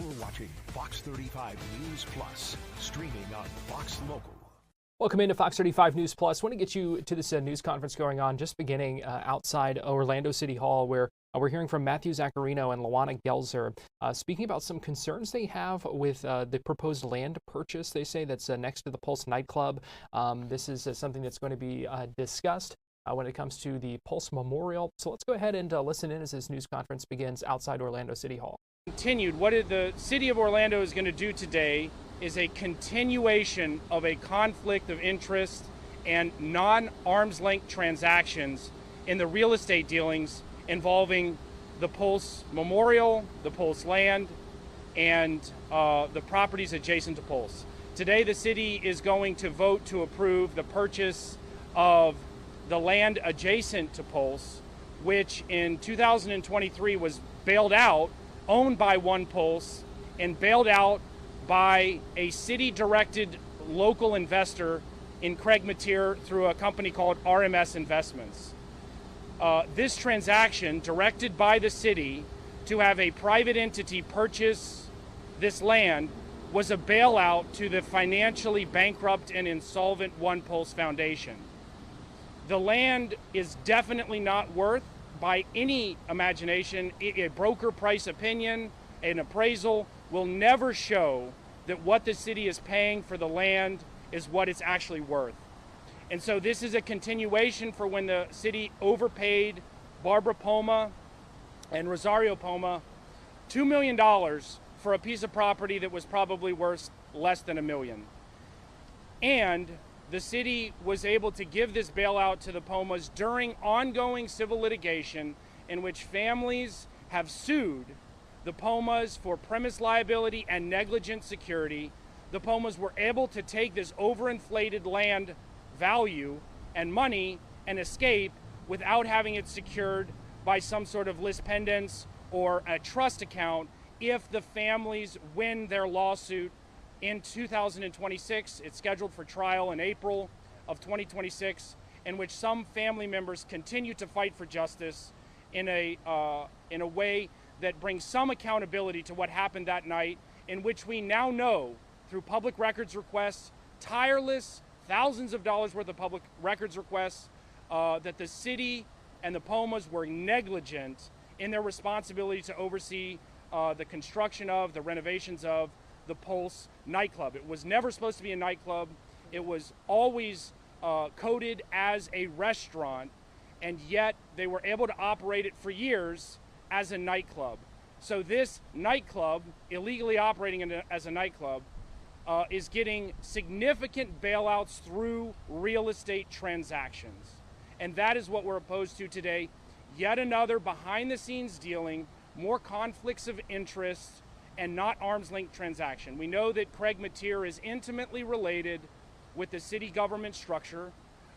You're watching Fox 35 News Plus, streaming on Fox Local. Welcome into Fox 35 News Plus. I want to get you to this news conference going on just beginning outside Orlando City Hall, where we're hearing from Matthew Zaccarino and Luana Gelzer, speaking about some concerns they have with the proposed land purchase. They say that's next to the Pulse nightclub. This is something that's going to be discussed when it comes to the Pulse Memorial. So let's go ahead and listen in as this news conference begins outside Orlando City Hall. Continued. What the city of Orlando is going to do today is a continuation of a conflict of interest and non-arm's length transactions in the real estate dealings involving the Pulse Memorial, the Pulse land, and the properties adjacent to Pulse. Today, the city is going to vote to approve the purchase of the land adjacent to Pulse, which in 2023 was bailed out, owned by One Pulse, and bailed out by a city-directed local investor in Craig Mateer through a company called RMS Investments. This transaction, directed by the city to have a private entity purchase this land, was a bailout to the financially bankrupt and insolvent One Pulse Foundation. The land is definitely not worth, by any imagination, a broker price opinion, an appraisal will never show that what the city is paying for the land is what it's actually worth. And so this is a continuation for when the city overpaid Barbara Poma and Rosario Poma $2 million for a piece of property that was probably worth less than $1 million. And the city was able to give this bailout to the Pomas during ongoing civil litigation in which families have sued the Pomas for premise liability and negligent security. The Pomas were able to take this overinflated land value and money and escape without having it secured by some sort of lis pendens or a trust account if the families win their lawsuit in 2026. It's scheduled for trial in April of 2026, in which some family members continue to fight for justice in a way that brings some accountability to what happened that night, in which we now know through public records requests, tireless thousands of dollars worth of public records requests, that the city and the Pomas were negligent in their responsibility to oversee the construction of, the renovations of the Pulse nightclub. It was never supposed to be a nightclub. It was always coded as a restaurant, and yet they were able to operate it for years as a nightclub. So this nightclub, illegally operating as a nightclub, is getting significant bailouts through real estate transactions. And that is what we're opposed to today. Yet another behind-the-scenes dealing, more conflicts of interest, and not arm's length transaction. We know that Craig Mateer is intimately related with the city government structure.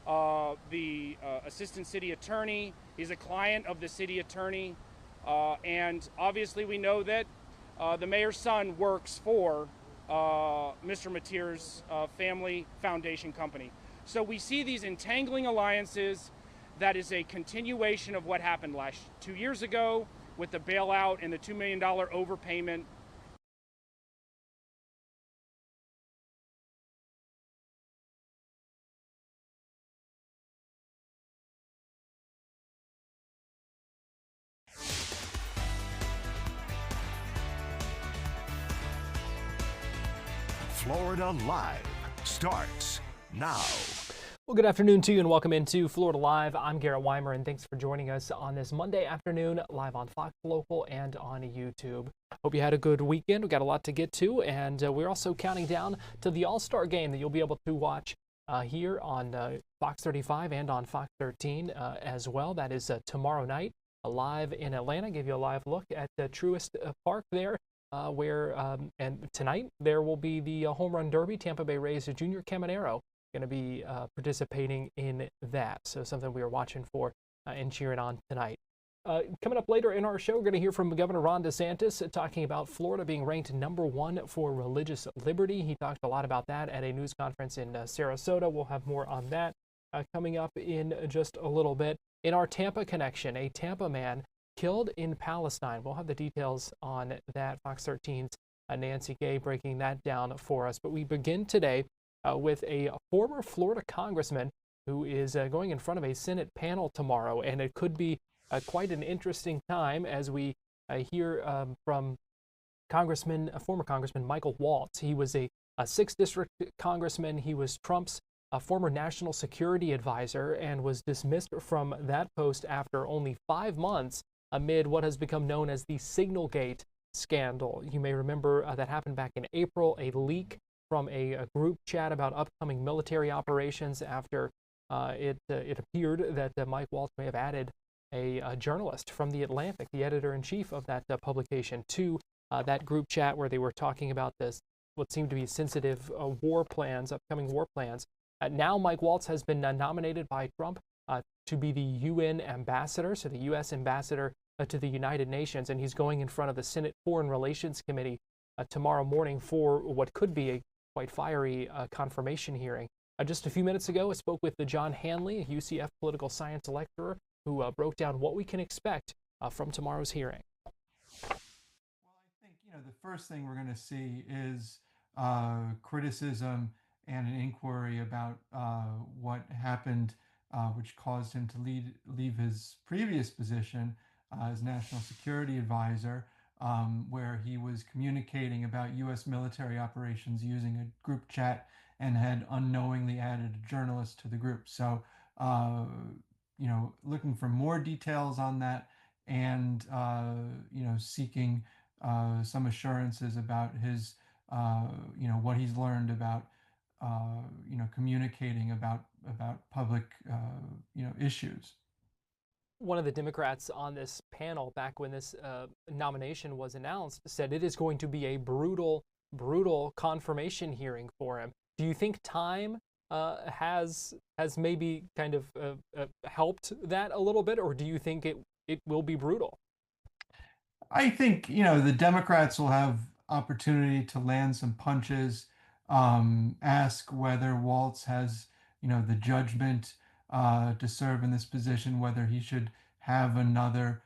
The assistant city attorney, he's a client of the city attorney. And obviously we know that the mayor's son works for Mr. Mateer's family foundation company. So we see these entangling alliances. That is a continuation of what happened 2 years ago with the bailout and the $2 million overpayment. Florida Live starts now. Well, good afternoon to you and welcome into Florida Live. I'm Garrett Wymer, and thanks for joining us on this Monday afternoon live on Fox Local and on YouTube. Hope you had a good weekend. We've got a lot to get to, and we're also counting down to the All-Star game that you'll be able to watch here on Fox 35 and on Fox 13 as well. That is tomorrow night, live in Atlanta. Give you a live look at the Truist Park there. And tonight there will be the home run derby. Tampa Bay Rays Junior Caminero going to be participating in that. So something we are watching for and cheering on tonight. Coming up later in our show, we're going to hear from Governor Ron DeSantis talking about Florida being ranked #1 for religious liberty. He talked a lot about that at a news conference in Sarasota. We'll have more on that coming up in just a little bit. In our Tampa connection, a Tampa man killed in Palestine. We'll have the details on that. Fox 13's Nancy Gay breaking that down for us. But we begin today with a former Florida congressman who is going in front of a Senate panel tomorrow, and it could be quite an interesting time as we hear from former Congressman Michael Waltz. He was a 6th District congressman. He was Trump's former national security advisor and was dismissed from that post after only 5 months amid what has become known as the Signalgate scandal. You may remember that happened back in April, a leak from a group chat about upcoming military operations after it appeared that Mike Waltz may have added a journalist from The Atlantic, the editor-in-chief of that publication, to that group chat where they were talking about what seemed to be sensitive upcoming war plans. Now Mike Waltz has been nominated by Trump to be the UN ambassador, so the U.S. ambassador to the United Nations, and he's going in front of the Senate Foreign Relations Committee tomorrow morning for what could be a quite fiery confirmation hearing. Just a few minutes ago, I spoke with John Hanley, a UCF political science lecturer, who broke down what we can expect from tomorrow's hearing. Well, I think, the first thing we're going to see is criticism and an inquiry about what happened, which caused him to leave his previous position as National Security Advisor, where he was communicating about U.S. military operations using a group chat and had unknowingly added a journalist to the group. So, looking for more details on that and, seeking some assurances about his, what he's learned about, communicating about public, issues. One of the Democrats on this panel, back when this nomination was announced, said it is going to be a brutal confirmation hearing for him. Do you think time has maybe kind of helped that a little bit, or do you think it will be brutal? I think, the Democrats will have opportunity to land some punches, ask whether Waltz has, the judgment to serve in this position, whether he should have another,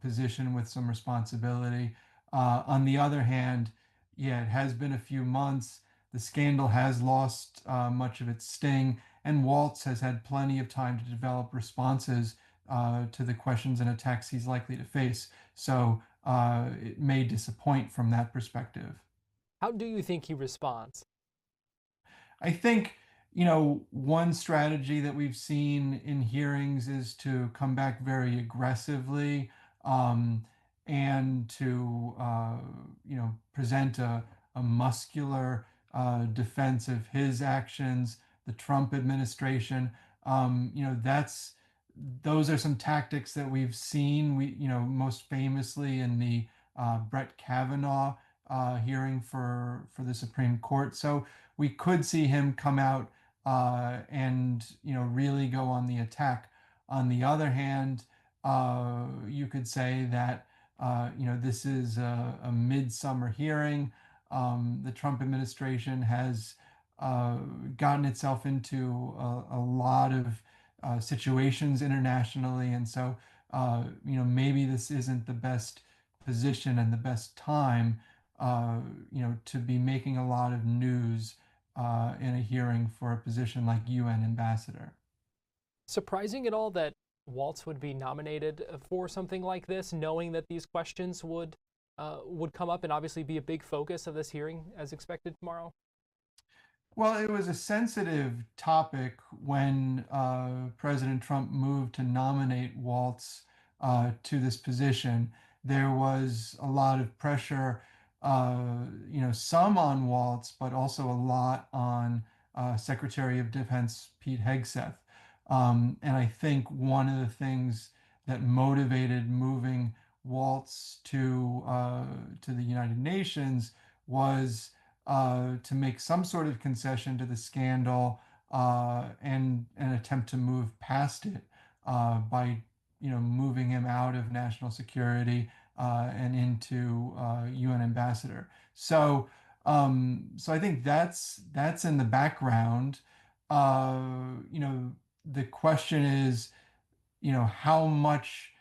position with some responsibility. On the other hand, yeah, it has been a few months. The scandal has lost much of its sting, and Waltz has had plenty of time to develop responses to the questions and attacks he's likely to face. So it may disappoint from that perspective. How do you think he responds? I think, one strategy that we've seen in hearings is to come back very aggressively, and to, present a muscular defense of his actions, the Trump administration. Those are some tactics that we've seen. Most famously in the Brett Kavanaugh hearing for the Supreme Court. So we could see him come out and really go on the attack. On the other hand, you could say that this is a midsummer hearing. The Trump administration has gotten itself into a lot of situations internationally, and so maybe this isn't the best position and the best time to be making a lot of news in a hearing for a position like UN ambassador. Surprising at all that Waltz would be nominated for something like this, knowing that these questions would come up and obviously be a big focus of this hearing as expected tomorrow? Well, it was a sensitive topic when President Trump moved to nominate Waltz to this position. There was a lot of pressure, some on Waltz, but also a lot on Secretary of Defense Pete Hegseth. And I think one of the things that motivated moving Waltz to the United Nations was to make some sort of concession to the scandal and an attempt to move past it by moving him out of national security and into UN ambassador. So I think that's in the background. The question is, how much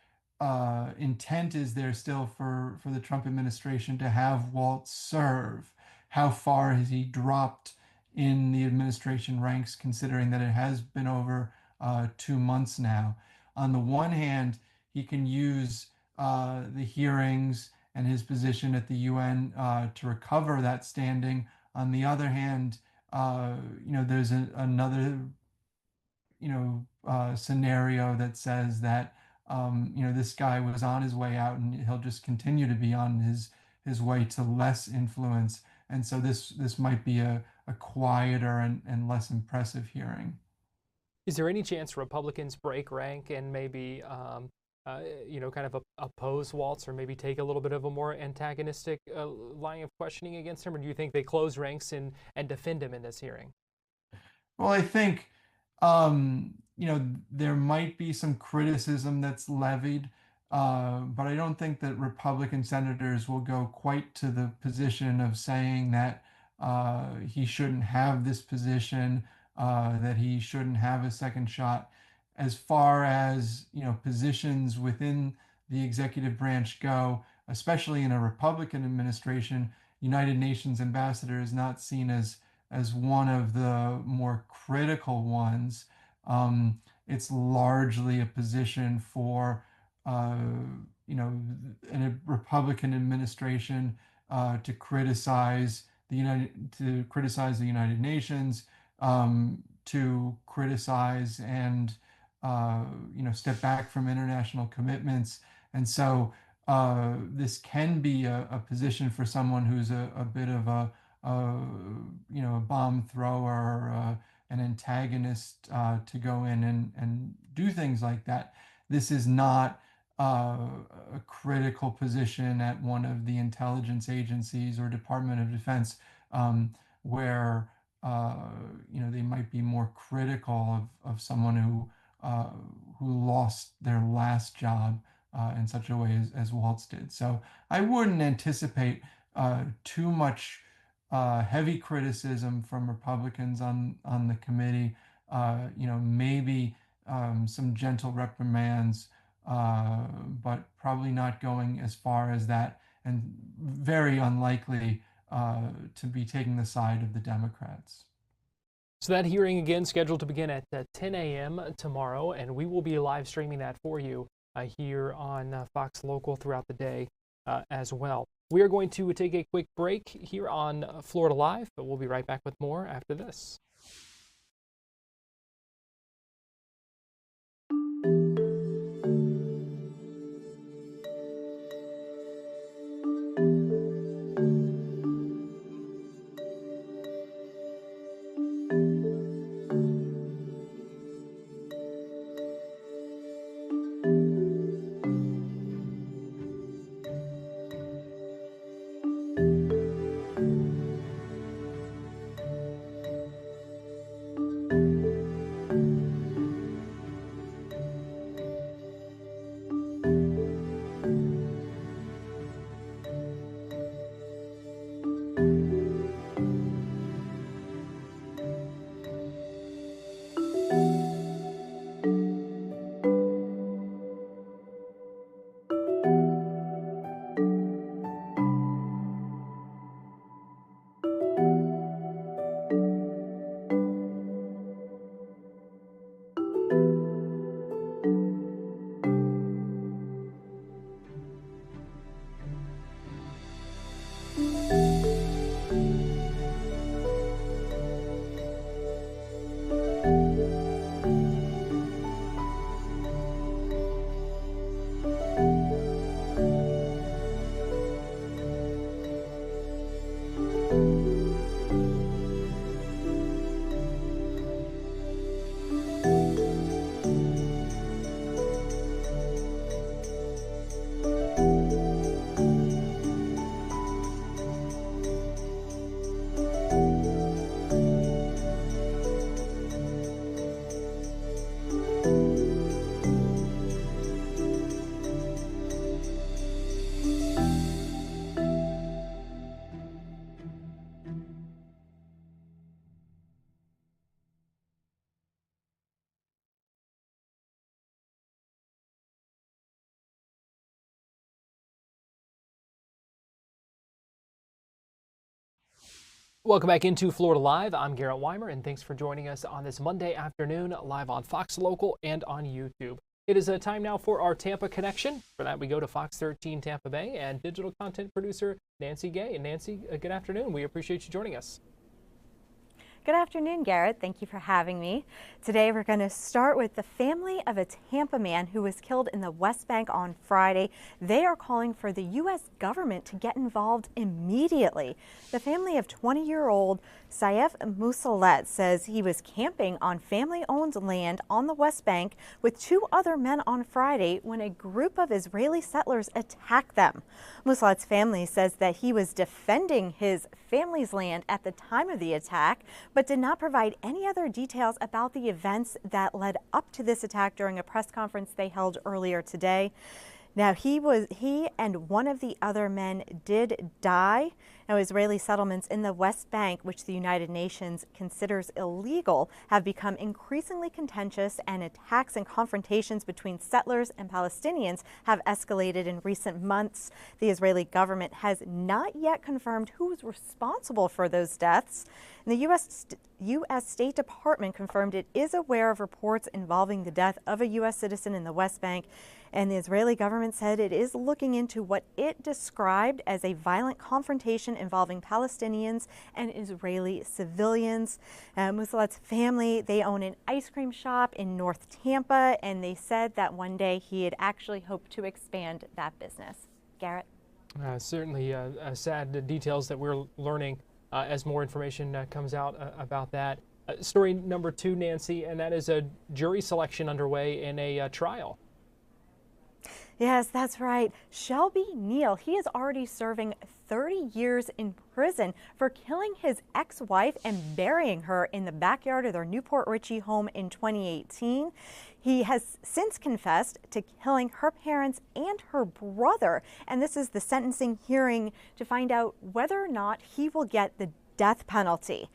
intent is there still for the Trump administration to have Waltz serve? How far has he dropped in the administration ranks, considering that it has been over 2 months now? On the one hand, he can use the hearings and his position at the UN to recover that standing. On the other hand, there's another scenario that says that this guy was on his way out and he'll just continue to be on his way to less influence. And so this might be a quieter and less impressive hearing. Is there any chance Republicans break rank and maybe, kind of oppose Waltz, or maybe take a little bit of a more antagonistic line of questioning against him? Or do you think they close ranks and defend him in this hearing? Well, I think, there might be some criticism that's levied, but I don't think that Republican senators will go quite to the position of saying that he shouldn't have this position, that he shouldn't have a second shot. As far as, positions within the executive branch go, especially in a Republican administration, United Nations ambassador is not seen as one of the more critical ones. It's largely a position for, uh, in a Republican administration to criticize the United Nations, to criticize and step back from international commitments. And so this can be a position for someone who's a bit of a bomb thrower, an antagonist, to go in and do things like that. This is not a critical position at one of the intelligence agencies or Department of Defense, where they might be more critical of someone who lost their last job in such a way as Waltz did. So I wouldn't anticipate too much heavy criticism from Republicans on the committee. Maybe some gentle reprimands, but probably not going as far as that, and very unlikely to be taking the side of the Democrats. So that hearing again scheduled to begin at 10 a.m. tomorrow, and we will be live streaming that for you here on Fox Local throughout the day as well. We are going to take a quick break here on Florida Live, but we'll be right back with more after this. Welcome back into Florida Live. I'm Garrett Wymer, and thanks for joining us on this Monday afternoon, live on Fox Local and on YouTube. It is time now for our Tampa Connection. For that, we go to Fox 13 Tampa Bay and digital content producer Nancy Gay. And Nancy, good afternoon. We appreciate you joining us. Good afternoon, Garrett. Thank you for having me. Today we're going to start with the family of a Tampa man who was killed in the West Bank on Friday. They are calling for the U.S. government to get involved immediately. The family of 20-year-old Saif Musallet says he was camping on family-owned land on the West Bank with two other men on Friday when a group of Israeli settlers attacked them. Musallet's family says that he was defending his family's land at the time of the attack, but did not provide any other details about the events that led up to this attack during a press conference they held earlier today. Now, he and one of the other men did die. Now, Israeli settlements in the West Bank, which the United Nations considers illegal, have become increasingly contentious, and attacks and confrontations between settlers and Palestinians have escalated in recent months. The Israeli government has not yet confirmed who is responsible for those deaths. And the U.S. State Department confirmed it is aware of reports involving the death of a U.S. citizen in the West Bank. And the Israeli government said it is looking into what it described as a violent confrontation involving Palestinians and Israeli civilians. Musallet's family, they own an ice cream shop in North Tampa, and they said that one day he had actually hoped to expand that business. Garrett? Certainly sad details that we're learning as more information comes out about that. Story number 2, Nancy, and that is a jury selection underway in a trial. Yes, that's right. Shelby Neal, he is already serving 30 years in prison for killing his ex-wife and burying her in the backyard of their Newport Richey home in 2018. He has since confessed to killing her parents and her brother, and this is the sentencing hearing to find out whether or not he will get the death penalty.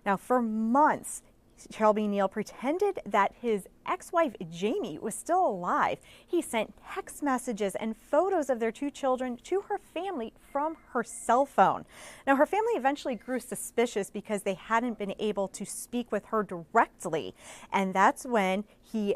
Now, for months, Shelby Neal pretended that his ex-wife Jamie was still alive. He sent text messages and photos of their two children to her family from her cell phone. Now, her family eventually grew suspicious because they hadn't been able to speak with her directly. And that's when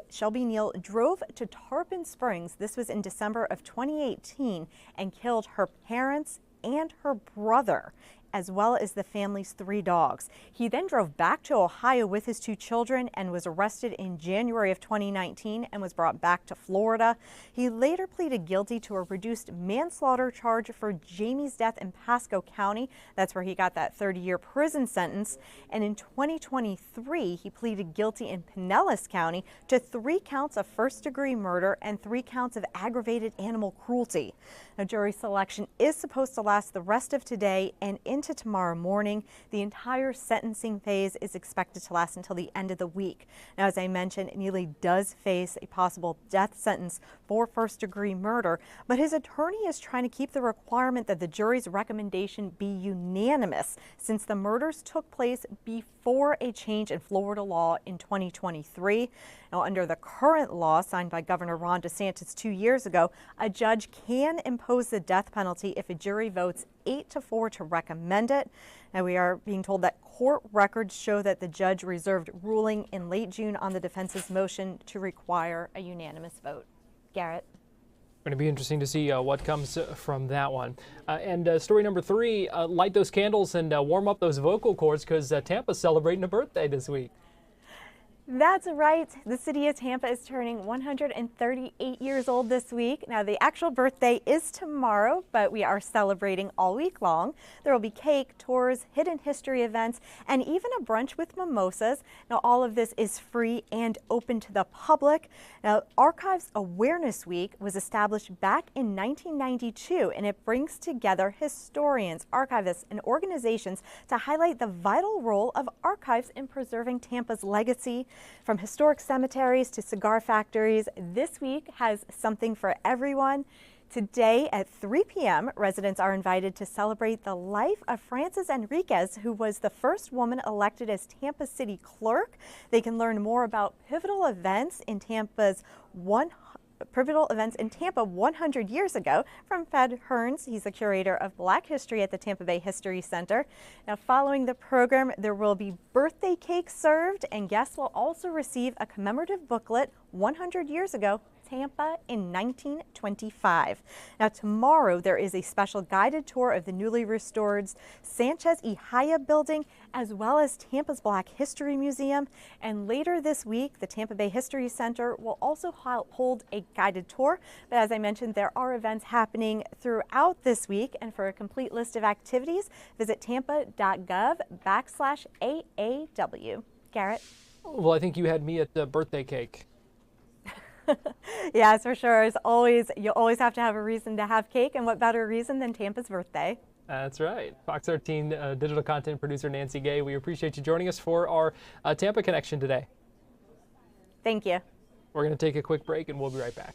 Shelby Neal drove to Tarpon Springs. This was in December of 2018, and killed her parents and her brother, as well as the family's 3 dogs. He then drove back to Ohio with his 2 children and was arrested in January of 2019 and was brought back to Florida. He later pleaded guilty to a reduced manslaughter charge for Jamie's death in Pasco County. That's where he got that 30-year prison sentence. And in 2023, he pleaded guilty in Pinellas County to 3 counts of first-degree murder and 3 counts of aggravated animal cruelty. Now, jury selection is supposed to last the rest of today and into tomorrow morning. The entire sentencing phase is expected to last until the end of the week. Now, as I mentioned, Neely does face a possible death sentence for first-degree murder, but his attorney is trying to keep the requirement that the jury's recommendation be unanimous, since the murders took place before a change in Florida law in 2023. Now, under the current law signed by Governor Ron DeSantis 2 years ago, a judge can impose the death penalty if a jury votes 8-4 to recommend it. Now, we are being told that court records show that the judge reserved ruling in late June on the defense's motion to require a unanimous vote. Garrett? Going to be interesting to see what comes from that one. And story number 3, light those candles and warm up those vocal cords, because Tampa's celebrating a birthday this week. That's right. The city of Tampa is turning 138 years old this week. Now, the actual birthday is tomorrow, but we are celebrating all week long. There will be cake, tours, hidden history events, and even a brunch with mimosas. Now, all of this is free and open to the public. Now, Archives Awareness Week was established back in 1992, and it brings together historians, archivists, and organizations to highlight the vital role of archives in preserving Tampa's legacy. From historic cemeteries to cigar factories, this week has something for everyone. Today at 3 p.m., residents are invited to celebrate the life of Frances Enriquez, who was the first woman elected as Tampa City Clerk. They can learn more about pivotal events in Tampa's events in Tampa 100 years ago from Fred Hearns. He's the curator of Black History at the Tampa Bay History Center. Now, following the program, there will be birthday cake served, and guests will also receive a commemorative booklet 100 years ago, Tampa in 1925. Now, tomorrow there is a special guided tour of the newly restored Sanchez y Haya building, as well as Tampa's Black History Museum. And later this week, the Tampa Bay History Center will also hold a guided tour. But as I mentioned, there are events happening throughout this week. And for a complete list of activities, visit tampa.gov/AAW. Garrett? Well, I think you had me at the birthday cake. Yes, for sure. You always have to have a reason to have cake, and what better reason than Tampa's birthday? That's right. Fox 13 digital content producer Nancy Gay, we appreciate you joining us for our Tampa Connection today. Thank you. We're going to take a quick break, and we'll be right back.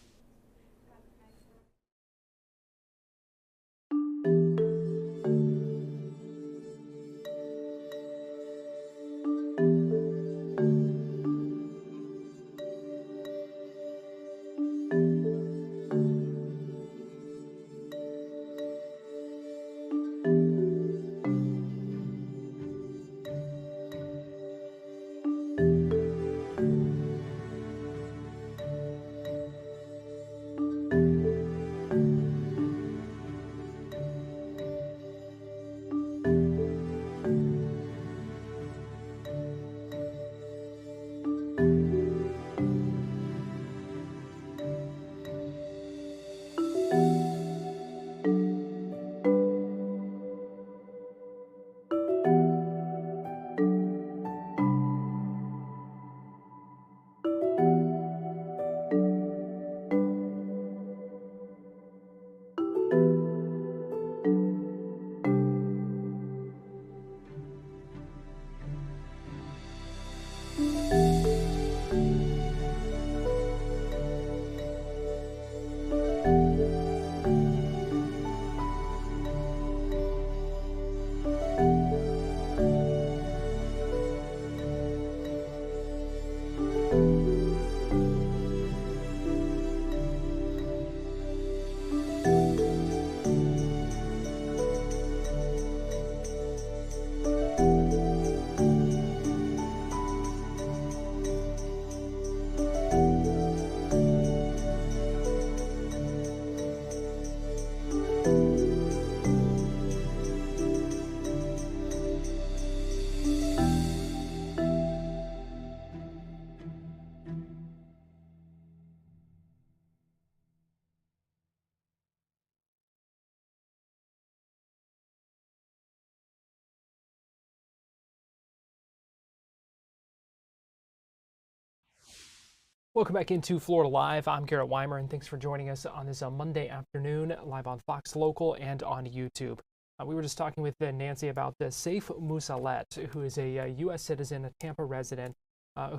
Welcome back into Florida Live. I'm Garrett Wymer, and thanks for joining us on this Monday afternoon, live on Fox Local and on YouTube. We were just talking with Nancy about Saif Musallet, who is a U.S. citizen, a Tampa resident,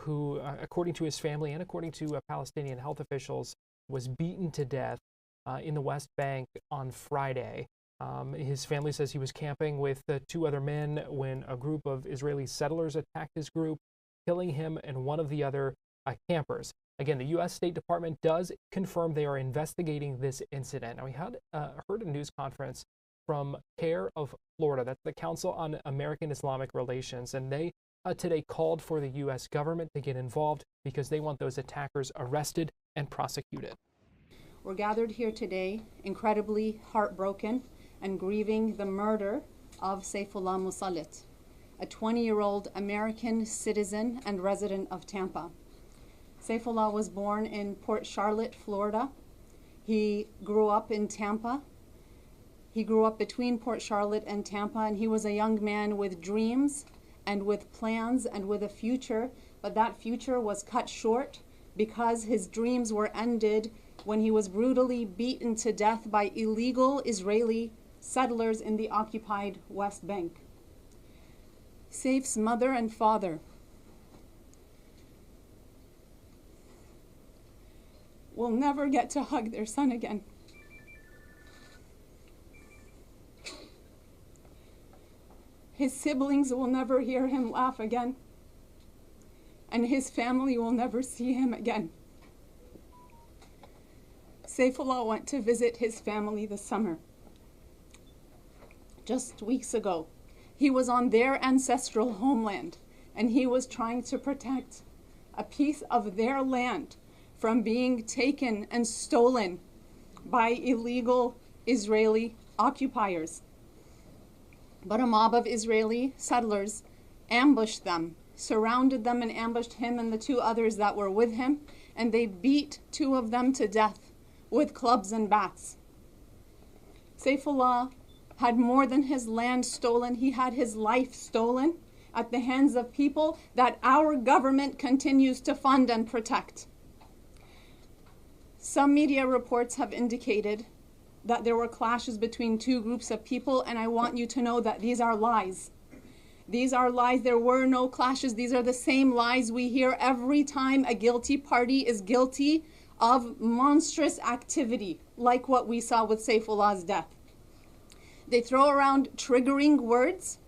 who, according to his family and according to Palestinian health officials, was beaten to death in the West Bank on Friday. His family says he was camping with two other men when a group of Israeli settlers attacked his group, killing him and one of the other campers. Again, the U.S. State Department does confirm they are investigating this incident. Now, we had heard a news conference from CARE of Florida, that's the Council on American-Islamic Relations, and they today called for the U.S. government to get involved because they want those attackers arrested and prosecuted. We're gathered here today, incredibly heartbroken and grieving the murder of Saifullah Musallet, a 20-year-old American citizen and resident of Tampa. Saifullah was born in Port Charlotte, Florida. He grew up in Tampa. He grew up between Port Charlotte and Tampa, and he was a young man with dreams and with plans and with a future, but that future was cut short because his dreams were ended when he was brutally beaten to death by illegal Israeli settlers in the occupied West Bank. Saif's mother and father will never get to hug their son again. His siblings will never hear him laugh again, and his family will never see him again. Saifullah went to visit his family this summer. Just weeks ago, he was on their ancestral homeland, and he was trying to protect a piece of their land from being taken and stolen by illegal Israeli occupiers. But a mob of Israeli settlers ambushed them, surrounded them, and ambushed him and the two others that were with him, and they beat two of them to death with clubs and bats. Saifullah had more than his land stolen. He had his life stolen at the hands of people that our government continues to fund and protect. Some media reports have indicated that there were clashes between two groups of people, and I want you to know that these are lies. These are lies. There were no clashes. These are the same lies we hear every time a guilty party is guilty of monstrous activity, like what we saw with Saifullah's death. They throw around triggering words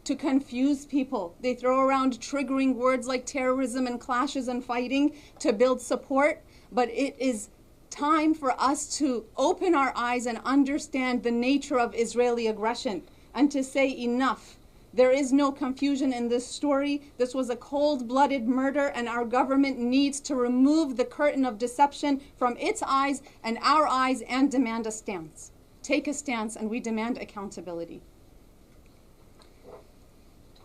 to confuse people. They throw around triggering words like terrorism and clashes and fighting to build support, but it is time for us to open our eyes and understand the nature of Israeli aggression and to say enough. There is no confusion in this story. This was a cold-blooded murder, and our government needs to remove the curtain of deception from its eyes and our eyes and demand a stance. Take a stance, and we demand accountability.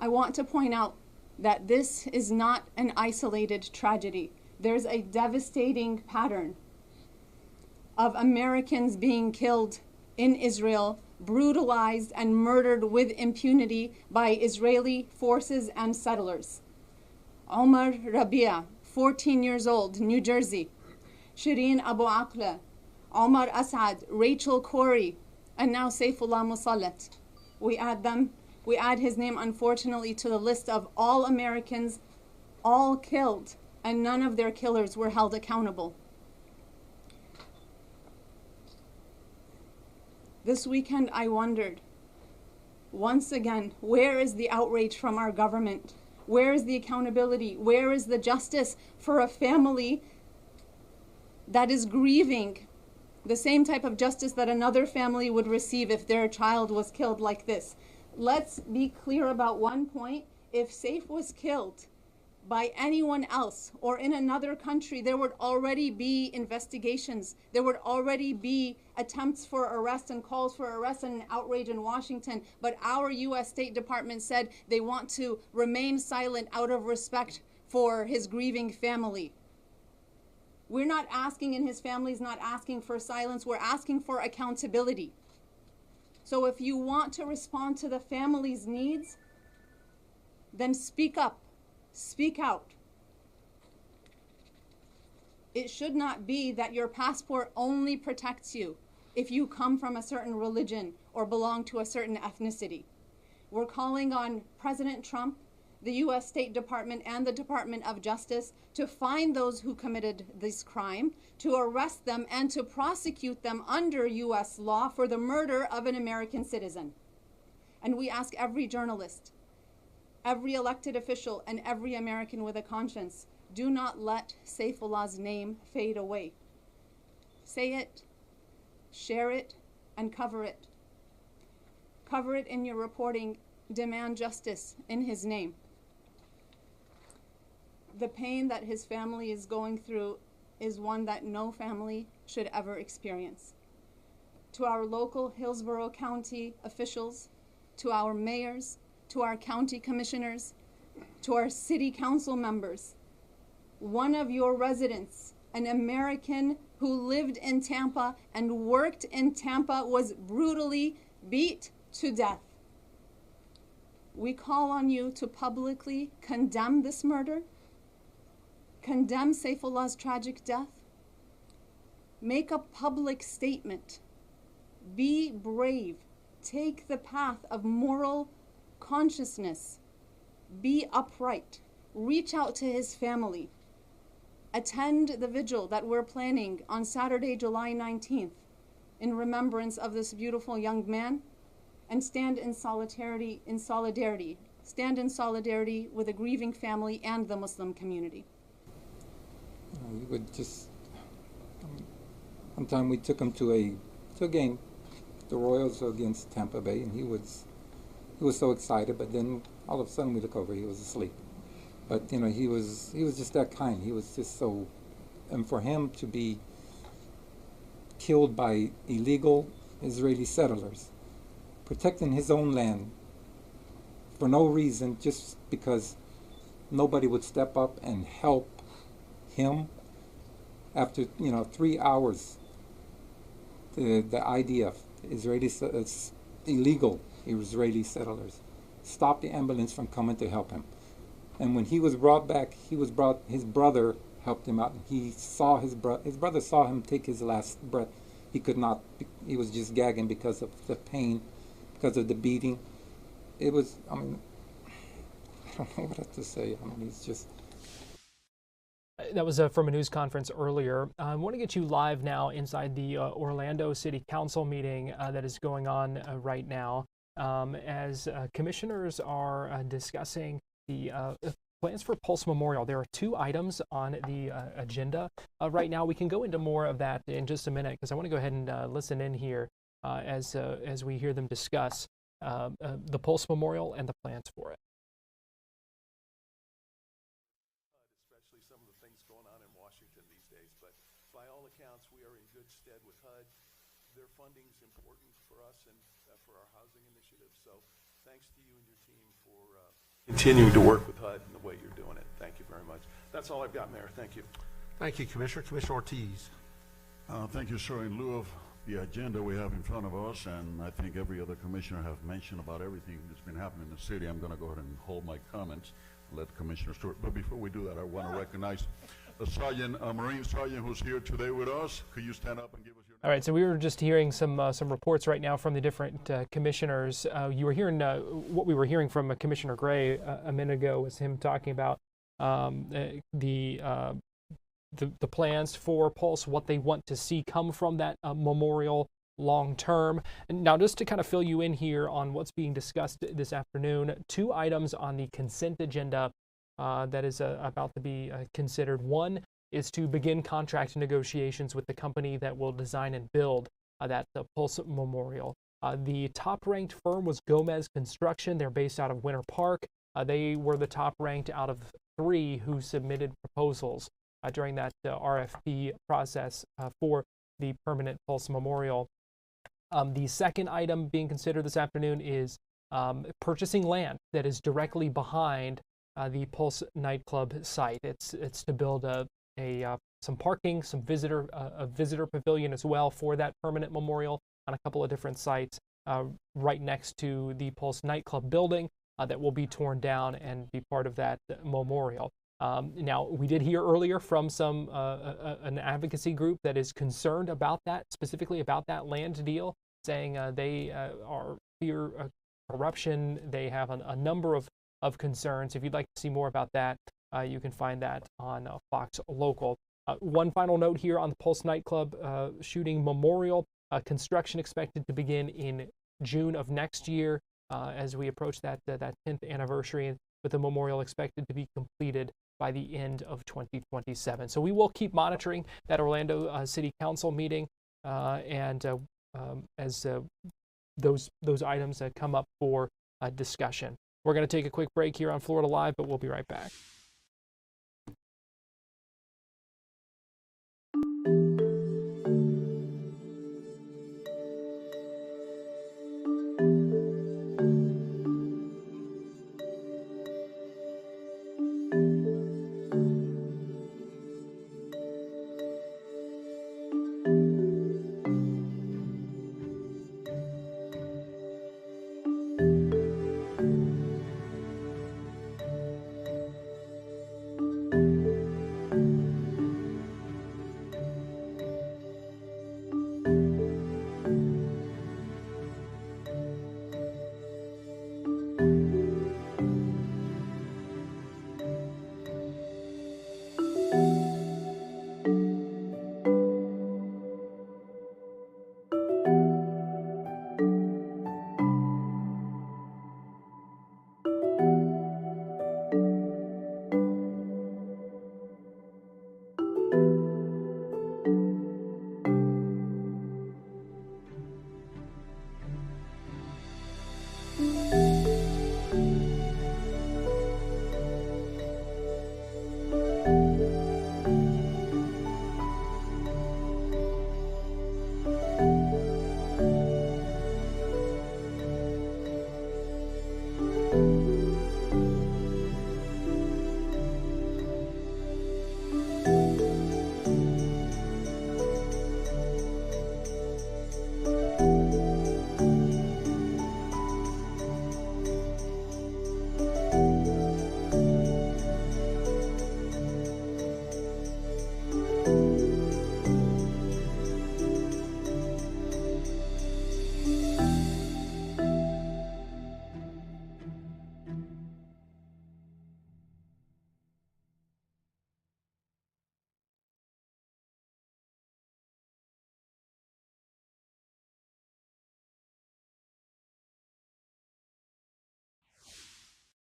I want to point out that this is not an isolated tragedy. There's a devastating pattern of Americans being killed in Israel, brutalized and murdered with impunity by Israeli forces and settlers. Omar Rabia, 14 years old, New Jersey. Shireen Abu Akleh, Omar Asad, Rachel Corey, and now Saifullah Musallet. We add his name, unfortunately, to the list of all Americans, all killed, and none of their killers were held accountable. This weekend, I wondered, once again, where is the outrage from our government? Where is the accountability? Where is the justice for a family that is grieving the same type of justice that another family would receive if their child was killed like this? Let's be clear about one point. If Saif was killed by anyone else or in another country, there would already be investigations. There would already be attempts for arrest and calls for arrest and outrage in Washington. But our U.S. State Department said they want to remain silent out of respect for his grieving family. We're not asking, and his family's not asking for silence. We're asking for accountability. So if you want to respond to the family's needs, then speak up. Speak out. It should not be that your passport only protects you if you come from a certain religion or belong to a certain ethnicity. We're calling on President Trump, the U.S. State Department, and the Department of Justice to find those who committed this crime, to arrest them, and to prosecute them under U.S. law for the murder of an American citizen. And we ask every journalist, every elected official, and every American with a conscience, do not let Saifullah's name fade away. Say it, share it, and cover it. Cover it in your reporting. Demand justice in his name. The pain that his family is going through is one that no family should ever experience. To our local Hillsborough County officials, to our mayors, to our county commissioners, to our city council members, one of your residents, an American who lived in Tampa and worked in Tampa, was brutally beat to death. We call on you to publicly condemn this murder, condemn Saifullah's tragic death, make a public statement, be brave, take the path of moral consciousness, be upright, reach out to his family, attend the vigil that we're planning on Saturday, July 19th, in remembrance of this beautiful young man, and stand in solidarity with a grieving family and the Muslim community. We would just One time we took him to a game, the Royals against Tampa Bay, and he was so excited. But then all of a sudden we look over, he was asleep. But you know, he was just that kind. He was just so, and for him to be killed by illegal Israeli settlers, protecting his own land for no reason, just because nobody would step up and help him. After 3 hours, the IDF, illegal Israeli settlers, stopped the ambulance from coming to help him. And when he was brought back, his brother helped him out. And he saw his brother saw him take his last breath. He could not. He was just gagging because of the pain, because of the beating. It was. I mean, I don't know what to say. I mean, it's just. That was from a news conference earlier. I want to get you live now inside the Orlando City Council meeting that is going on right now, as commissioners are discussing the plans for Pulse Memorial. There are 2 items on the agenda right now. We can go into more of that in just a minute, because I want to go ahead and listen in here as we hear them discuss the Pulse Memorial and the plans for it. By all accounts, we are in good stead with HUD. Their funding is important for us and for our housing initiative. So thanks to you and your team for continuing to work with HUD in the way you're doing it. Thank you very much. That's all I've got, Mayor. Thank you. Thank you, Commissioner. Commissioner Ortiz. Thank you, sir. In lieu of the agenda we have in front of us, and I think every other commissioner have mentioned about everything that's been happening in the city, I'm going to go ahead and hold my comments, let Commissioner Stewart. But before we do that, I want to recognize the Sergeant, Marine Sergeant who's here today with us. Could you stand up and give us your name? All right, so we were just hearing some reports right now from the different commissioners. You were hearing what we were hearing from Commissioner Gray a minute ago was him talking about the plans for Pulse, what they want to see come from that memorial long term. And now, just to kind of fill you in here on what's being discussed this afternoon, 2 items on the consent agenda that is about to be considered. One is to begin contract negotiations with the company that will design and build that Pulse Memorial. The top-ranked firm was Gomez Construction. They're based out of Winter Park. They were the top-ranked out of 3 who submitted proposals during that RFP process for the permanent Pulse Memorial. The second item being considered this afternoon is purchasing land that is directly behind the Pulse nightclub site. It's to build some parking, a visitor pavilion as well for that permanent memorial on a couple of different sites right next to the Pulse nightclub building that will be torn down and be part of that memorial. Now, we did hear earlier from an advocacy group that is concerned about that, specifically about that land deal, saying they are fear corruption. They have a number of concerns. If you'd like to see more about that, you can find that on Fox Local. One final note here on the Pulse nightclub shooting memorial. Construction expected to begin in June of next year as we approach that 10th anniversary, with the memorial expected to be completed by the end of 2027. So we will keep monitoring that Orlando City Council meeting and as those items come up for discussion. We're going to take a quick break here on Florida Live, but we'll be right back.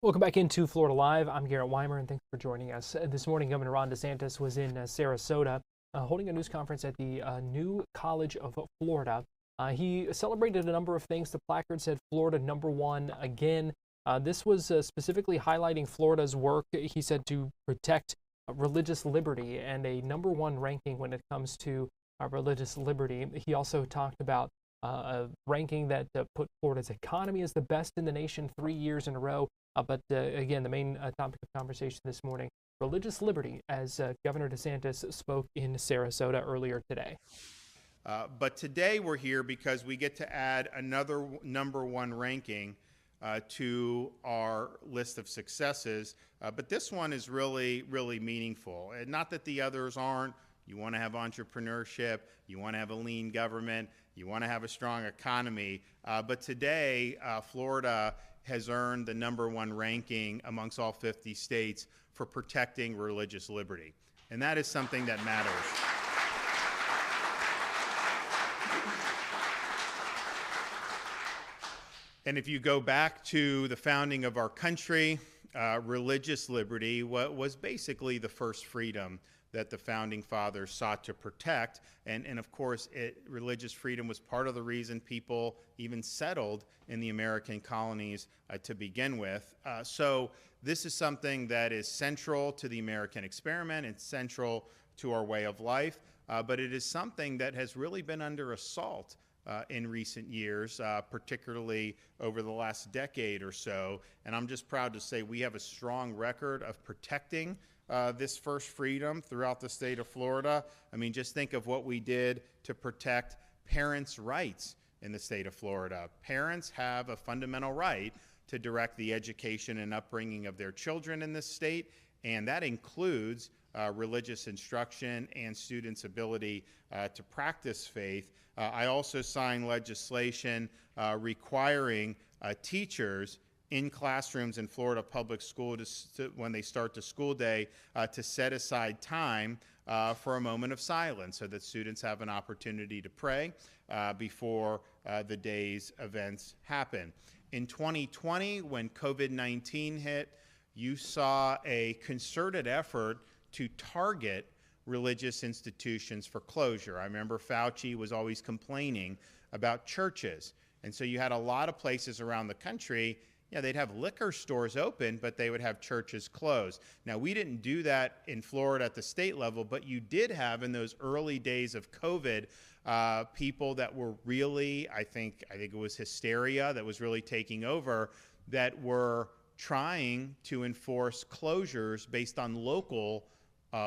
Welcome back into Florida Live. I'm Garrett Wymer, and thanks for joining us. This morning, Governor Ron DeSantis was in Sarasota holding a news conference at the New College of Florida. He celebrated a number of things. The placard said Florida #1 again. This was specifically highlighting Florida's work, he said, to protect religious liberty and a #1 ranking when it comes to religious liberty. He also talked about a ranking that put Florida's economy as the best in the nation 3 years in a row. But again, the main topic of conversation this morning, religious liberty, as Governor DeSantis spoke in Sarasota earlier today. But today we're here because we get to add another #1 ranking to our list of successes. But this one is really, really meaningful. And not that the others aren't. You want to have entrepreneurship. You want to have a lean government. You want to have a strong economy. But today, Florida has earned the #1 ranking amongst all 50 states for protecting religious liberty. And that is something that matters. And if you go back to the founding of our country, religious liberty was basically the first freedom that the founding fathers sought to protect. And of course, religious freedom was part of the reason people even settled in the American colonies to begin with. So this is something that is central to the American experiment and central to our way of life, but it is something that has really been under assault in recent years, particularly over the last decade or so. And I'm just proud to say we have a strong record of protecting this first freedom throughout the state of Florida. I mean, just think of what we did to protect parents' rights in the state of Florida. Parents have a fundamental right to direct the education and upbringing of their children in this state, and that includes religious instruction and students' ability to practice faith. I also signed legislation requiring teachers in classrooms in Florida public school when they start the school day to set aside time for a moment of silence so that students have an opportunity to pray before the day's events happen. In 2020, when COVID-19 hit, you saw a concerted effort to target religious institutions for closure. I remember Fauci was always complaining about churches. And so you had a lot of places around the country, they'd have liquor stores open, but they would have churches closed. Now, we didn't do that in Florida at the state level, but you did have in those early days of COVID, people that were really, I think it was hysteria that was really taking over, that were trying to enforce closures based on local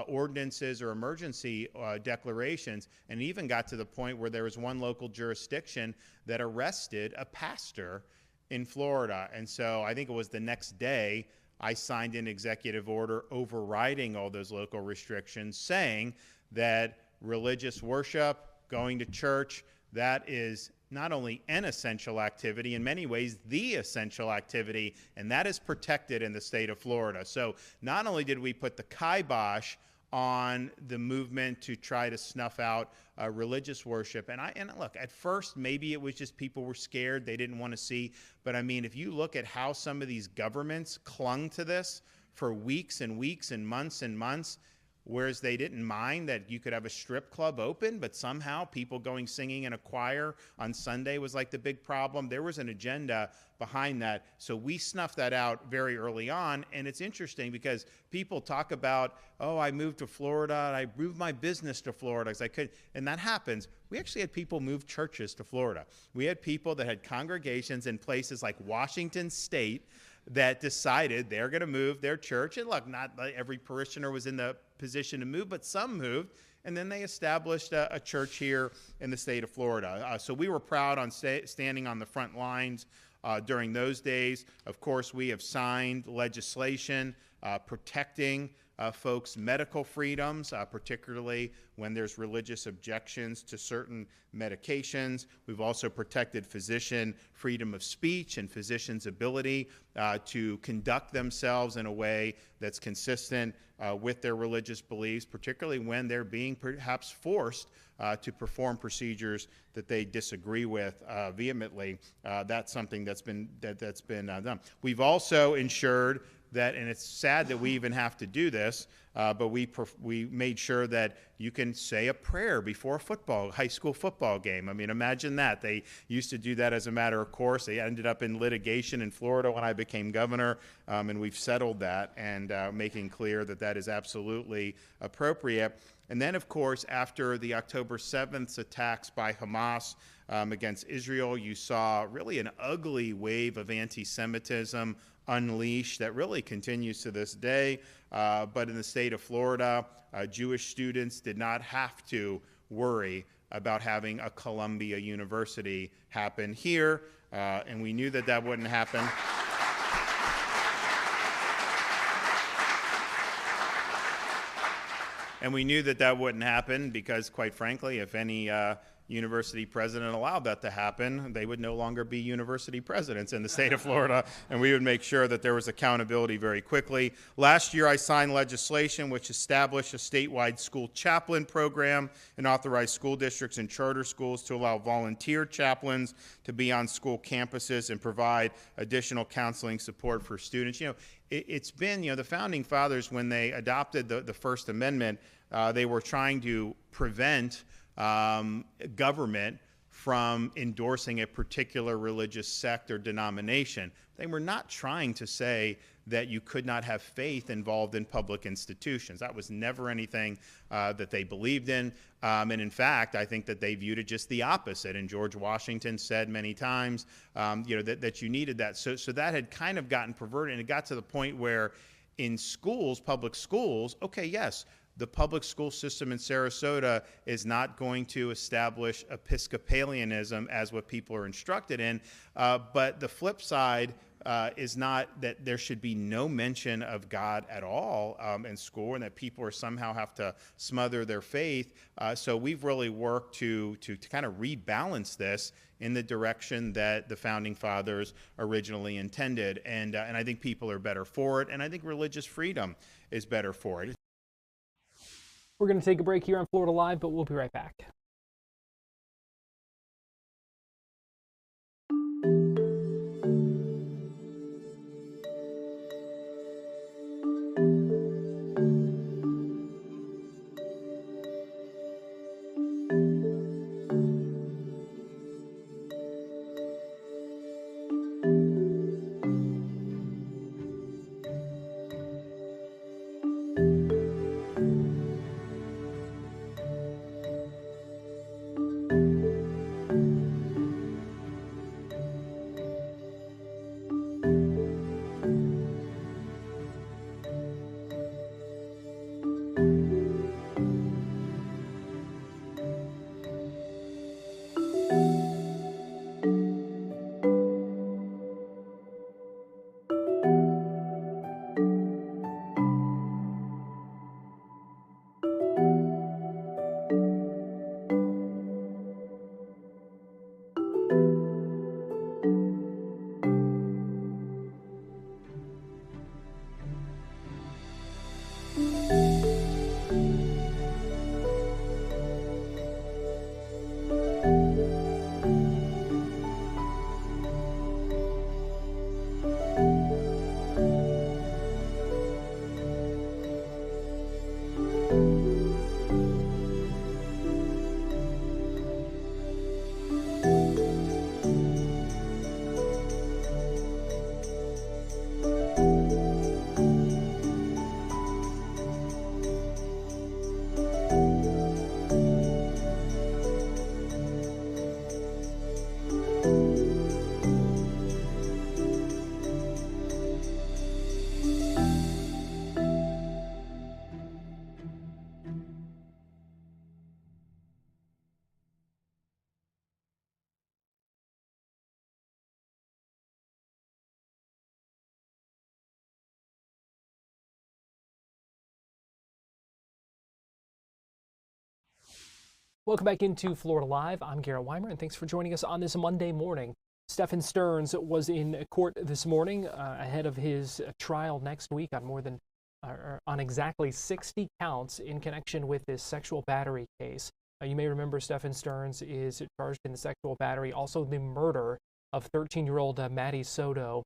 ordinances or emergency declarations, and even got to the point where there was one local jurisdiction that arrested a pastor in Florida. And so I think it was the next day I signed an executive order overriding all those local restrictions, saying that religious worship, going to church, that is not only an essential activity, in many ways the essential activity, and that is protected in the state of Florida. So not only did we put the kibosh on the movement to try to snuff out religious worship, and look, at first maybe it was just people were scared, they didn't want to see, but I mean, if you look at how some of these governments clung to this for weeks and weeks and months, whereas they didn't mind that you could have a strip club open, but somehow people going singing in a choir on Sunday was like the big problem. There was an agenda behind that. So we snuffed that out very early on. And it's interesting because people talk about, oh, I moved to Florida, and I moved my business to Florida because I could, and that happens. We actually had people move churches to Florida. We had people that had congregations in places like Washington State that decided they're going to move their church. And look, not every parishioner was in the position to move, but some moved. And then they established a church here in the state of Florida. So we were proud on standing on the front lines during those days. Of course, we have signed legislation protecting folks' medical freedoms, particularly when there's religious objections to certain medications. We've also protected physician freedom of speech and physicians' ability to conduct themselves in a way that's consistent with their religious beliefs, particularly when they're being perhaps forced to perform procedures that they disagree with vehemently. That's something that's been done. We've also ensured that, and it's sad that we even have to do this, but we made sure that you can say a prayer before a high school football game. I mean, imagine that. They used to do that as a matter of course. They ended up in litigation in Florida when I became governor, and we've settled that and making clear that that is absolutely appropriate. And then, of course, after the October 7th attacks by Hamas against Israel, you saw really an ugly wave of anti-Semitism unleashed that really continues to this day. But in the state of Florida, Jewish students did not have to worry about having a Columbia University happen here, and we knew that that wouldn't happen. And we knew that that wouldn't happen because, quite frankly, if any university president allowed that to happen, they would no longer be university presidents in the state of Florida, and we would make sure that there was accountability very quickly. Last year, I signed legislation which established a statewide school chaplain program and authorized school districts and charter schools to allow volunteer chaplains to be on school campuses and provide additional counseling support for students. You know, it's been, you know, the Founding Fathers, when they adopted the First Amendment, they were trying to prevent government from endorsing a particular religious sect or denomination. They were not trying to say that you could not have faith involved in public institutions. That was never anything that they believed in. And in fact, I think that they viewed it just the opposite. And George Washington said many times, you know, that you needed that. So that had kind of gotten perverted, and it got to the point where in schools, public schools, okay, yes, the public school system in Sarasota is not going to establish Episcopalianism as what people are instructed in, but the flip side is not that there should be no mention of God at all in school, and that people are somehow have to smother their faith. So we've really worked to kind of rebalance this in the direction that the Founding Fathers originally intended, and I think people are better for it, and I think religious freedom is better for it. We're going to take a break here on Florida Live, but we'll be right back. Welcome back into Florida Live. I'm Garrett Wymer, and thanks for joining us on this Monday morning. Stephen Stearns was in court this morning ahead of his trial next week on exactly 60 counts in connection with this sexual battery case. You may remember Stephen Stearns is charged in the sexual battery, also the murder of 13-year-old Maddie Soto.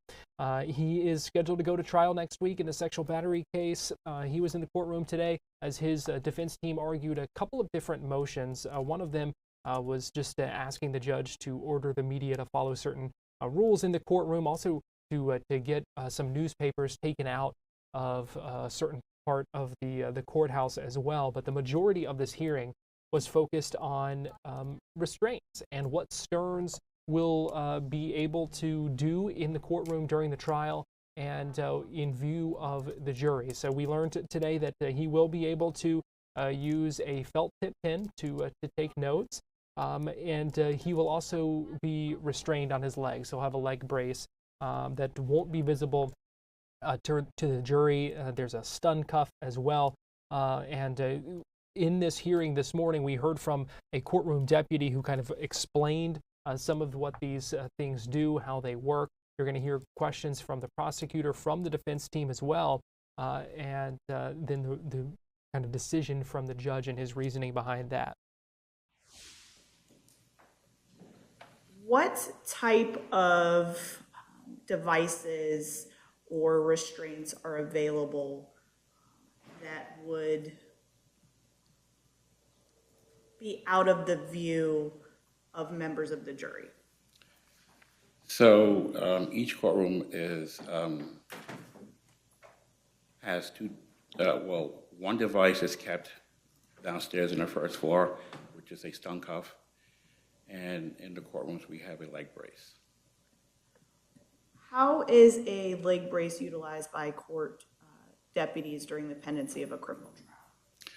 He is scheduled to go to trial next week in the sexual battery case. He was in the courtroom today as his defense team argued a couple of different motions. One of them was just asking the judge to order the media to follow certain rules in the courtroom, also to get some newspapers taken out of a certain part of the courthouse as well. But the majority of this hearing was focused on restraints and what Stearns will be able to do in the courtroom during the trial and in view of the jury. So we learned today that he will be able to use a felt tip pen to take notes, and he will also be restrained on his legs. He'll have a leg brace that won't be visible to the jury. There's a stun cuff as well, and in this hearing this morning, we heard from a courtroom deputy who kind of explained some of what these things do, how they work. You're going to hear questions from the prosecutor, from the defense team as well, and then the kind of decision from the judge and his reasoning behind that. What type of devices or restraints are available that would be out of the view of members of the jury? So each courtroom has two, one device is kept downstairs in the first floor, which is a stun cuff, and in the courtrooms we have a leg brace. How is a leg brace utilized by court deputies during the pendency of a criminal trial?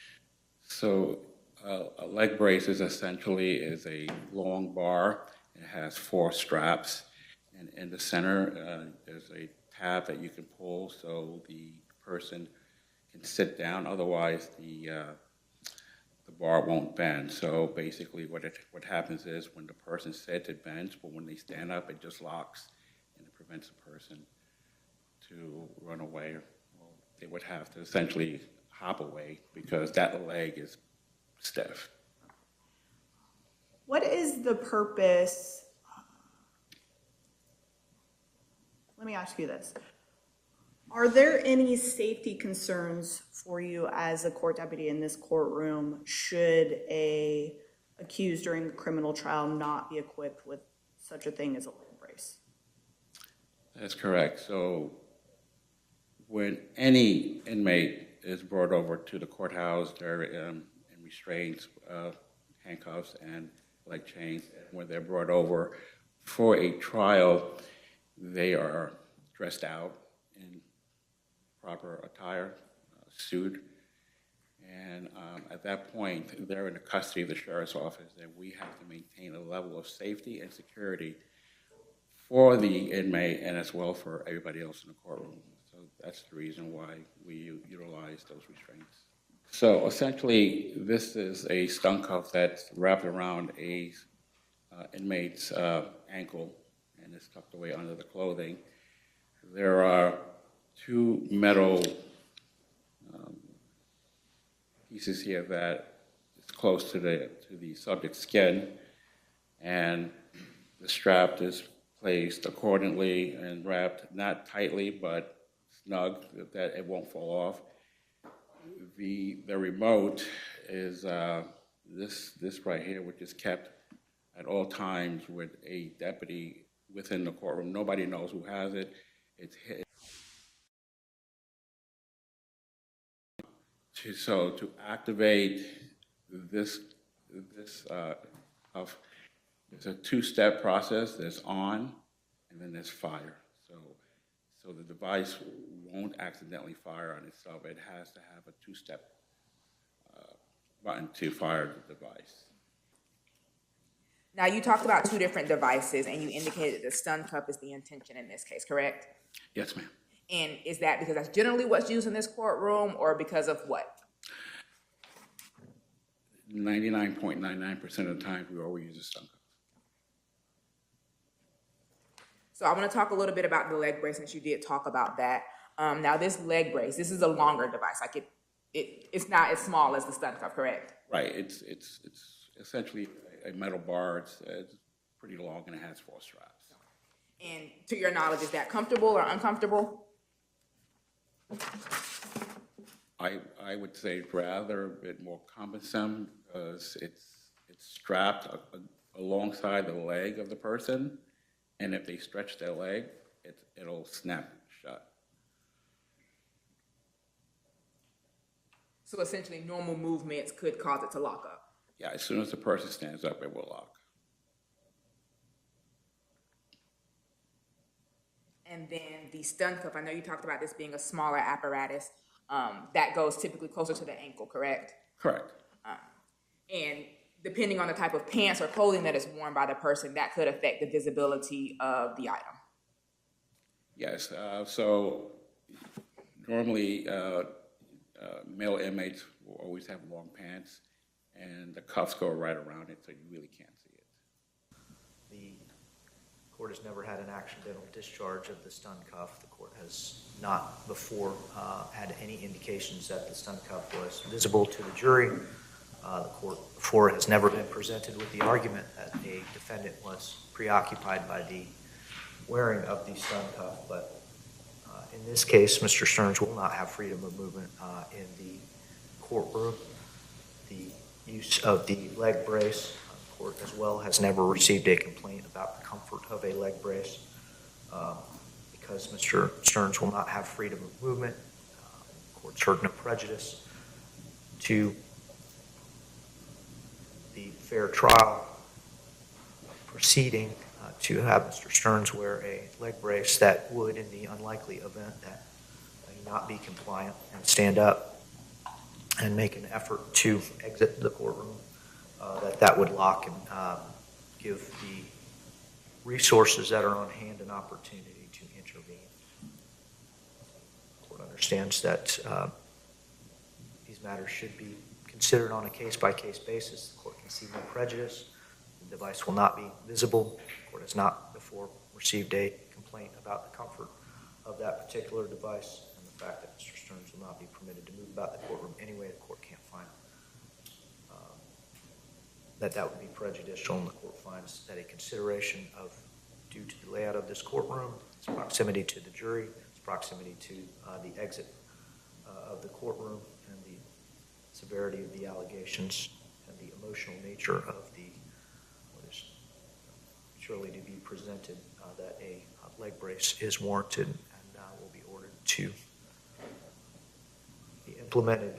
So a leg brace is essentially a long bar. It has 4 straps, and in the center there's a tab that you can pull so the person can sit down. Otherwise, the bar won't bend. So basically, what happens is when the person sits, it bends, but when they stand up, it just locks, and it prevents the person to run away. Well, they would have to essentially hop away because that leg is stiff. What is the purpose? Let me ask you this. Are there any safety concerns for you as a court deputy in this courtroom should a accused during a criminal trial not be equipped with such a thing as a leg brace? That's correct. So when any inmate is brought over to the courthouse, they're in restraints, handcuffs, and leg chains. When they're brought over for a trial, they are dressed out in proper attire, suit, and at that point, they're in the custody of the sheriff's office, and we have to maintain a level of safety and security for the inmate and as well for everybody else in the courtroom. So that's the reason why we utilize those restraints. So essentially, this is a stun cuff that's wrapped around a inmate's ankle and is tucked away under the clothing. There are 2 metal pieces here that is close to the subject's skin, and the strap is placed accordingly and wrapped not tightly but snug that it won't fall off. The remote is this right here, which is kept at all times with a deputy within the courtroom. Nobody knows who has it. It's hit. So to activate this cuff, it's a 2-step process. There's on, and then there's fire. So the device won't accidentally fire on itself. It has to have a 2-step button to fire the device. Now, you talked about 2 different devices, and you indicated the stun cuff is the intention in this case, correct? Yes, ma'am. And is that because that's generally what's used in this courtroom, or because of what? 99.99% of the time, we always use a stun cuff. So I want to talk a little bit about the leg brace, since you did talk about that. Now this leg brace, this is a longer device. Like it's not as small as the stun cuff, correct? Right. It's essentially a metal bar. It's pretty long and it has 4 straps. And to your knowledge, is that comfortable or uncomfortable? I would say rather a bit more cumbersome because it's strapped alongside the leg of the person, and if they stretch their leg, it'll snap shut. So essentially, normal movements could cause it to lock up. Yeah, as soon as the person stands up, it will lock. And then the stun cuff, I know you talked about this being a smaller apparatus that goes typically closer to the ankle, correct? Correct. And depending on the type of pants or clothing that is worn by the person, that could affect the visibility of the item. Yes, so normally male inmates will always have long pants, and the cuffs go right around it, so you really can't see it. The court has never had an accidental discharge of the stun cuff. The court has not before had any indications that the stun cuff was visible to the jury. The court before has never been presented with the argument that a defendant was preoccupied by the wearing of the stun cuff, but in this case, Mr. Stearns will not have freedom of movement in the courtroom. The use of the leg brace, the court as well has never received a complaint about the comfort of a leg brace. Because Mr. Stearns will not have freedom of movement, the court's heard no prejudice to the fair trial proceeding to have Mr. Stearns wear a leg brace that would, in the unlikely event that he not be compliant and stand up and make an effort to exit the courtroom, that would lock and give the resources that are on hand an opportunity to intervene. The court understands that these matters should be considered on a case-by-case basis. The court can see no prejudice. The device will not be visible. The court has not before received a complaint about the comfort of that particular device, and the fact that Mr. Stearns will not be permitted to move about the courtroom anyway. The court can't find that would be prejudicial, and the court finds that a consideration of, due to the layout of this courtroom, its proximity to the jury, its proximity to the exit of the courtroom, and the severity of the allegations and the emotional nature of what is surely to be presented, that a leg brace is warranted and will be ordered to be implemented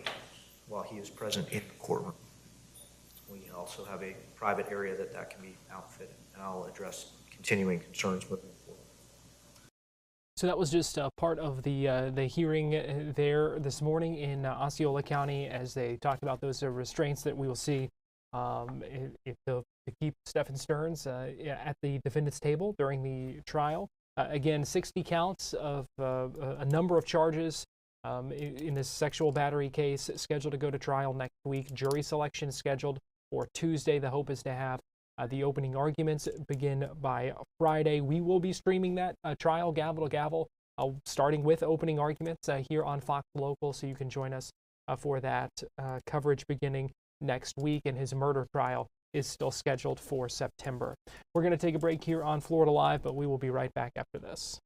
while he is present in the courtroom. We also have a private area that can be outfitted, and I'll address continuing concerns moving forward. So that was just part of the hearing there this morning in Osceola County, as they talked about those restraints that we will see to keep Stephen Stearns at the defendant's table during the trial. Again, 60 counts of a number of charges in this sexual battery case, scheduled to go to trial next week. Jury selection is scheduled for Tuesday. The hope is to have the opening arguments begin by Friday. We will be streaming that trial gavel to gavel, starting with opening arguments here on Fox Local, so you can join us for that coverage beginning next week. And his murder trial is still scheduled for September. We're going to take a break here on Florida Live, but we will be right back after this.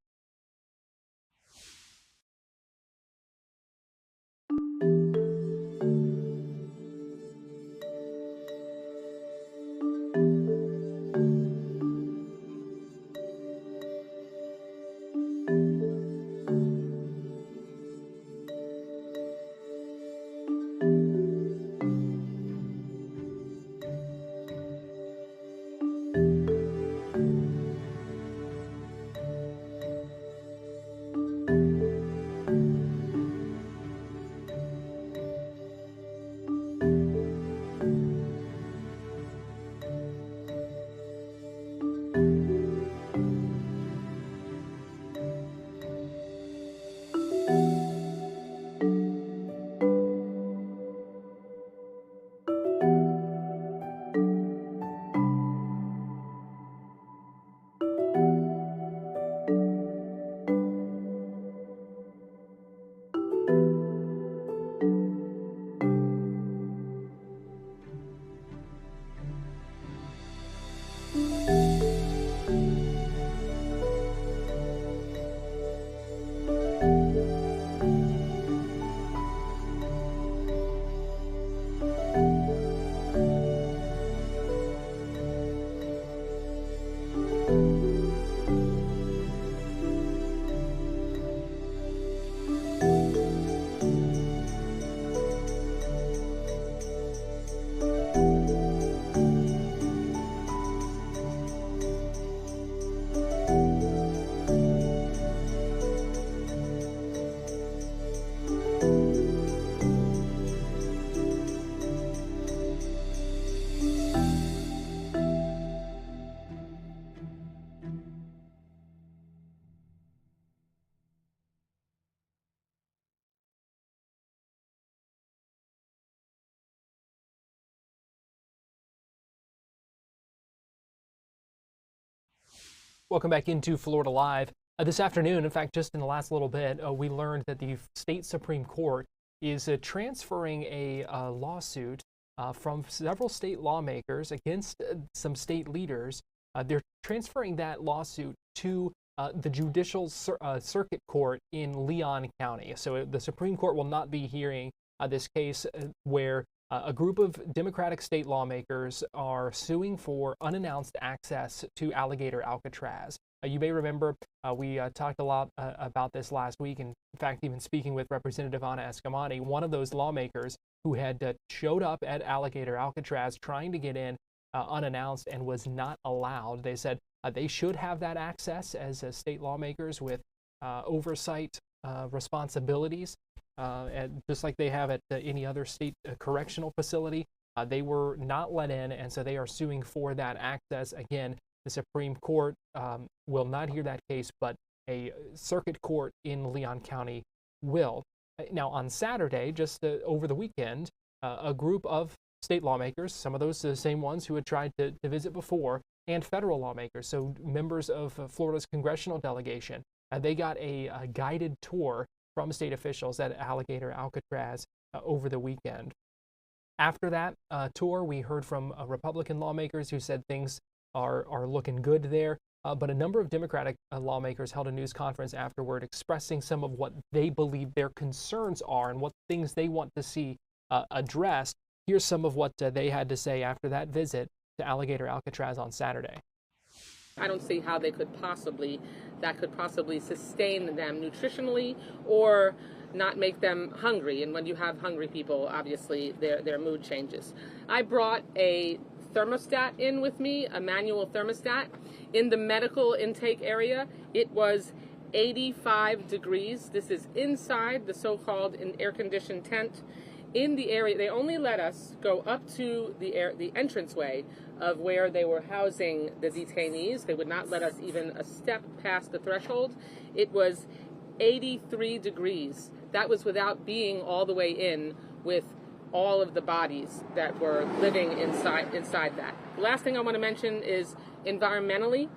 Welcome back into Florida Live. This afternoon, in fact, just in the last little bit, we learned that the state Supreme Court is transferring a lawsuit from several state lawmakers against some state leaders. They're transferring that lawsuit to the Judicial Circuit Court in Leon County. So the Supreme Court will not be hearing this case where a group of Democratic state lawmakers are suing for unannounced access to Alligator Alcatraz. You may remember we talked a lot about this last week, and in fact, even speaking with Representative Anna Escamani, one of those lawmakers who had showed up at Alligator Alcatraz trying to get in unannounced and was not allowed. They said they should have that access as state lawmakers with oversight responsibilities, and just like they have at any other state correctional facility. They were not let in, and so they are suing for that access. Again, the Supreme Court will not hear that case, but a circuit court in Leon County will. Now, on Saturday, just over the weekend, a group of state lawmakers, some of those the same ones who had tried to visit before, and federal lawmakers, so members of Florida's congressional delegation, they got a guided tour from state officials at Alligator Alcatraz over the weekend. After that tour, we heard from Republican lawmakers who said things are looking good there, but a number of Democratic lawmakers held a news conference afterward expressing some of what they believe their concerns are and what things they want to see addressed. Here's some of what they had to say after that visit to Alligator Alcatraz on Saturday. I don't see how that could possibly sustain them nutritionally or not make them hungry. And when you have hungry people, obviously their mood changes. I brought a thermostat in with me, a manual thermostat. In the medical intake area, it was 85 degrees. This is inside the so-called air-conditioned tent. In the area, they only let us go up to the entranceway of where they were housing the detainees. They would not let us even a step past the threshold. It was 83 degrees. That was without being all the way in with all of the bodies that were living inside that. The last thing I want to mention is environmentally.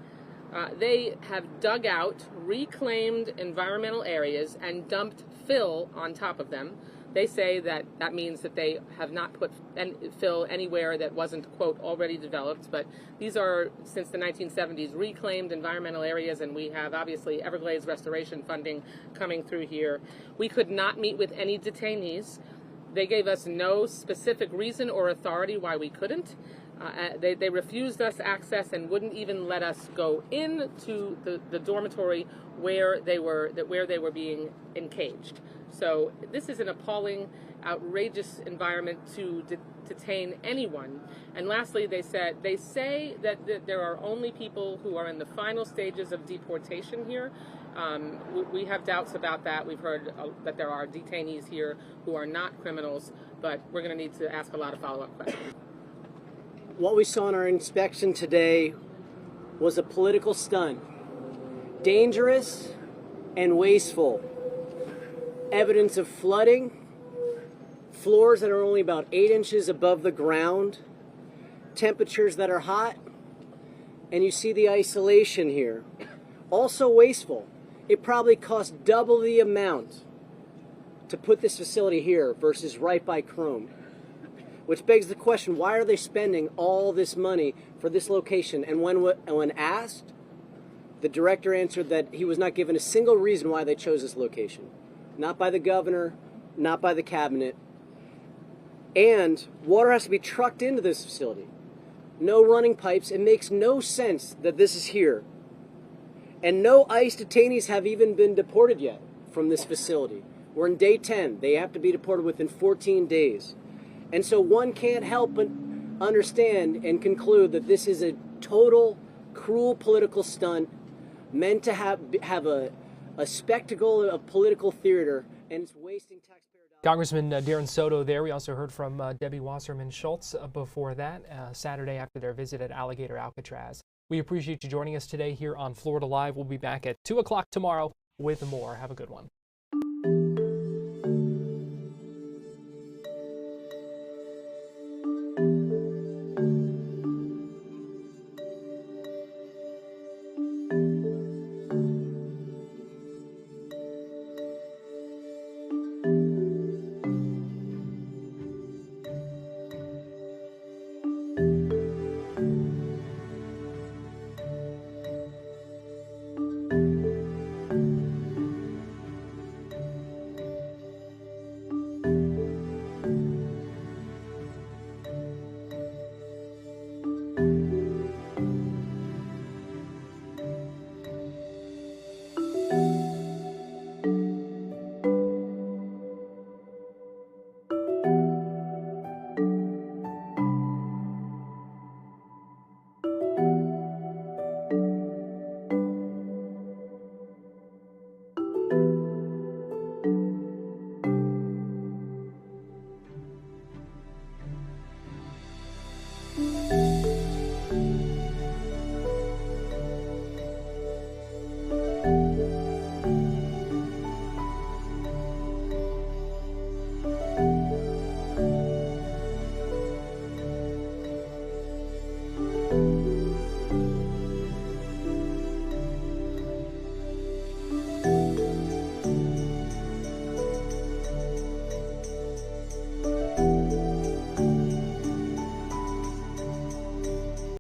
They have dug out reclaimed environmental areas and dumped fill on top of them. They say that means that they have not put fill anywhere that wasn't, quote, already developed. But these are, since the 1970s, reclaimed environmental areas, and we have, obviously, Everglades restoration funding coming through here. We could not meet with any detainees. They gave us no specific reason or authority why we couldn't. They refused us access and wouldn't even let us go into the dormitory where they were being encaged. So this is an appalling, outrageous environment to detain anyone. And lastly, they say that there are only people who are in the final stages of deportation here. We have doubts about that. We've heard that there are detainees here who are not criminals, but we're going to need to ask a lot of follow-up questions. What we saw in our inspection today was a political stunt. Dangerous and wasteful. Evidence of flooding, floors that are only about 8 inches above the ground, temperatures that are hot, and you see the isolation here. Also wasteful. It probably cost double the amount to put this facility here versus right by Chrome. Which begs the question, why are they spending all this money for this location? And when asked, the director answered that he was not given a single reason why they chose this location. Not by the governor, not by the cabinet. And water has to be trucked into this facility. No running pipes. It makes no sense that this is here. And no ICE detainees have even been deported yet from this facility. We're in day 10. They have to be deported within 14 days. And so one can't help but understand and conclude that this is a total, cruel political stunt meant to have a spectacle of political theater, and it's wasting taxpayer dollars. Congressman Darren Soto there. We also heard from Debbie Wasserman Schultz before that, Saturday after their visit at Alligator Alcatraz. We appreciate you joining us today here on Florida Live. We'll be back at 2 o'clock tomorrow with more. Have a good one.